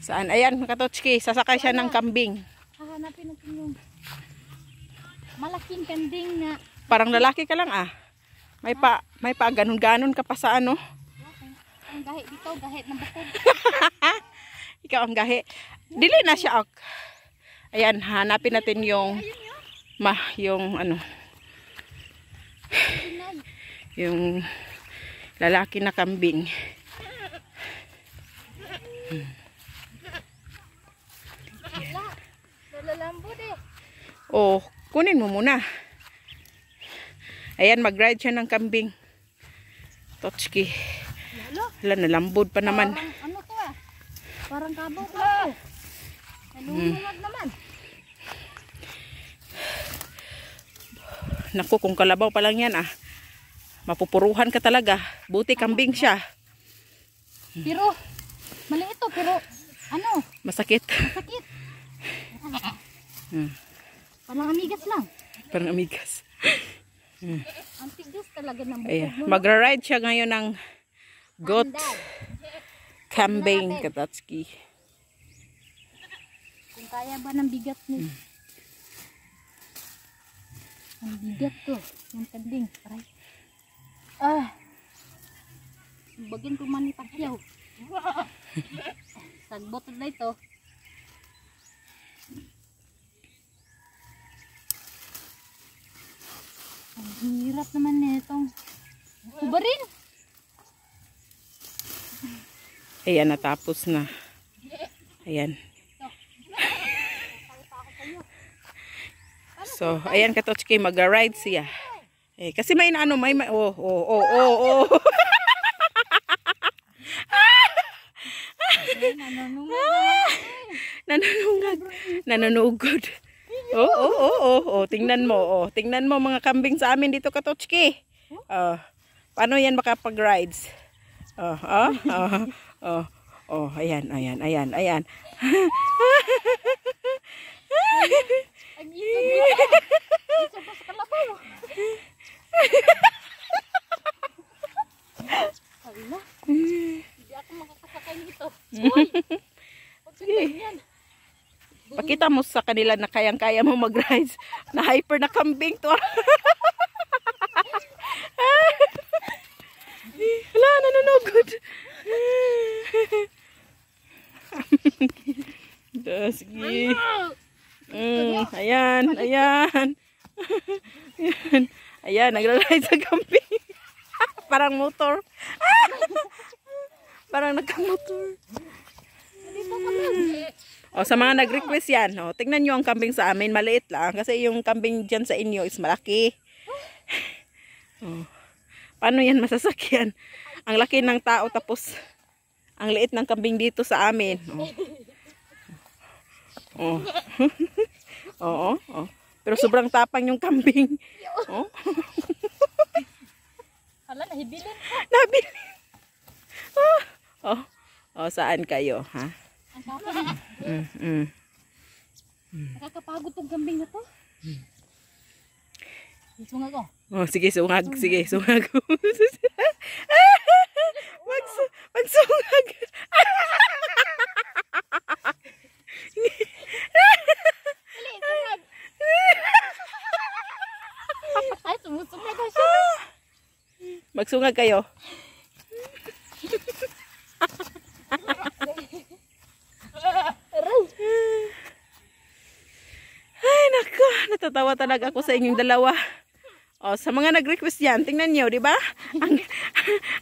Saan? Ayan, Katotski. Sasakay siya ng kambing. Hahanapin natin yung malaking kambing na. Parang lalaki ka lang ah. May pa ganun-ganon ka pa sa ano. Ang gahi dito, gahi ng bukog. Ikaw ang gahi. Dili na siya. Ayan, hanapin natin yung yung ano. Yung lalaki na kambing. Nalalambot eh. Oh, kunin mo muna. Ayan, mag-ride siya ng kambing. Totski. Hala, nalambod pa naman. Parang, ano to ah? Parang kabaw ko to. Nalulungag naman. Naku, kung kalabaw pa lang yan ah. Mapupuruhan ka talaga. Buti kambing siya. Pero, maliit to, pero ano? Masakit. Masakit. Parang amigas lang. Parang amigas. Ang tigas talaga ng bukog. Ayan, magra-ride siya ngayon ng goat kambing Katotski. Kung kaya ba ng bigat ni. Ang bigat to. Yung kambing. Aray. Bagyan ko man ni Pacquiao. Sagbot na ito. Ang hirap naman nitong kubarin. Ayan, natapos na. Ayan. So, ayan Katotski, mag-ride siya. Eh, kasi may ano, may oh. Nanunugod. Oh, tingnan mo, tingnan mo mga kambing sa amin dito Katotski. Paano yan makapag-rides? Ayan. Isa pa sa kalabaw. Hala. Hindi ako makakasakay nito. Uy! Yan. Pakita mo sa kanila na kayang-kaya mo mag-rides. Na hyper na kambing to. Hala, nanunugod. Sige. Ayan. Ayan, nagra-ride sa kambing. Parang motor. Parang nagka-motor. Sa mga nag-request yan, tingnan nyo ang kambing sa amin, maliit lang. Kasi yung kambing dyan sa inyo is malaki. Paano yan masasakyan? Ang laki ng tao tapos ang liit ng kambing dito sa amin. Pero sobrang tapang yung kambing. Hala, nahibilin. Nabilin. Saan kayo, ha? Ang kapag. Nakakapagod tong kambing na to. Sungag ko. Sige, sungag. Magsungag. Ay, sumusungag ko siya. Magsungag kayo. Ay, naku. Natatawa talaga ako sa inyong dalawa. Sa mga nag-request yan, tingnan nyo, di ba?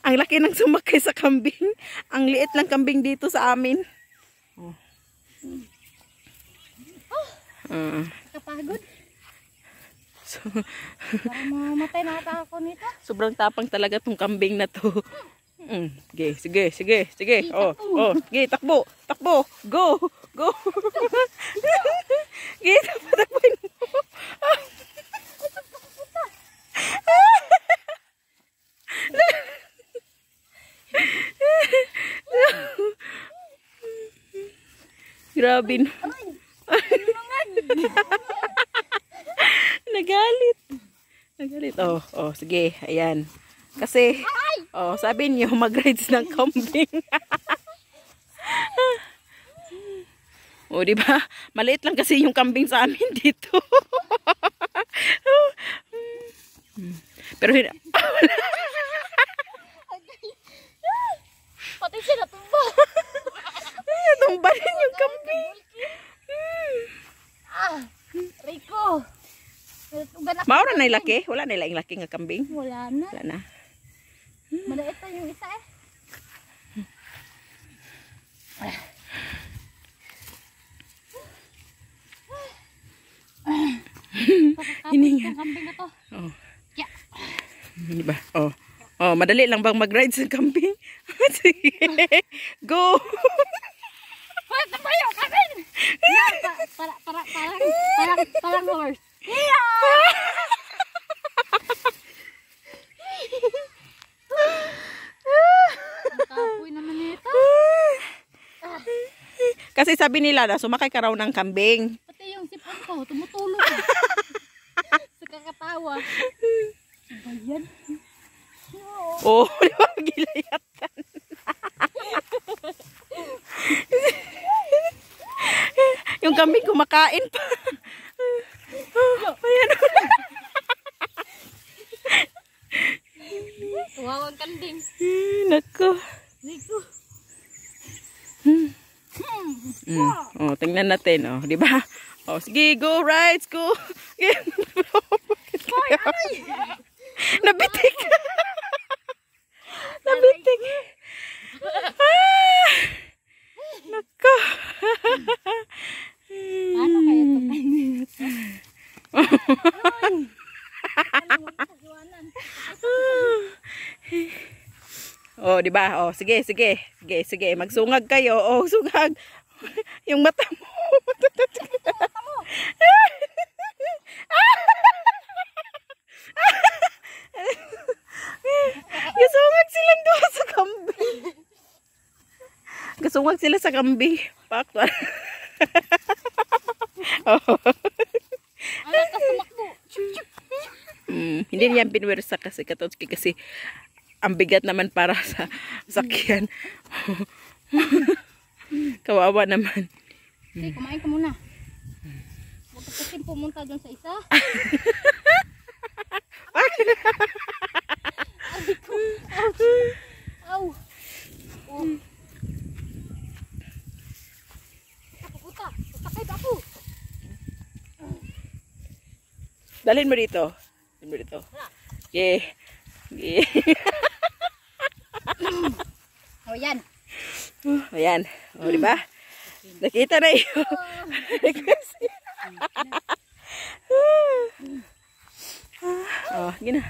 Ang laki ng sumakay sa kambing. Ang liit lang kambing dito sa amin. Kapagod. Parang mamatay na ata ako nito. Sobrang tapang talaga tong kambing na to. Sige. Sige, takbo. Go. Sige, takbuhin mo. Grabe na. Nagalit. Sige, ayan. Kasi, sabi niyo mag-rides ng kambing. O, di ba? Maliit lang kasi yung kambing sa amin dito. Pero Pati siya natumba. tumba rin yung kambing. Rico. Maura na yung laki? Wala na yung laki nga kambing? Wala na. Wala na. Maliit pa yung isa eh. Hininga. Yung kambing na to. Oh. Yeah. Di ba? Oh. Oh, madali lang bang mag-ride sa kambing? Sige. Go. Wala na ba yung kambing? Parang horse. Kapoy naman ito. Kasi sabi nila na sumakay ka raw ng kambing. Pati yung sipon ko, tumutulog. Sa kakatawa. Ba yan? Oh, di ba? Gilayatan. Yung kambing kumakain pa. Ayan. Tuwawang kanding. Nako. Rico. Oh, tingnan natin, oh, di ba? Oh, sige, go rides, go. Nabitik. Nabitik. Nako. Ano kaya ito kanding? Oh, di ba? Oh, sige, sige. Sige, sige. Magsungag kayo. Oh, sungag. Yung mata mo. Gasungag silang doon sa kambing. Gasungag sila sa kambing. Pakwa. Oh. Anak ka sumakbo. Hindi niya pinwersa kasi Katotski kasi ang bigat naman para sa sakyan. Kawawa naman. Sige, kumain ka muna. Huwag ka kasing pumunta dun sa isa. Ay ko. Aw. Oh. Puta, sakay ba po? Dalhin mo dito. Dalhin mo dito. Yeah. Yeah. Oh, yan. Ayan. O, di ba? Nakita na yun. Oh, gina.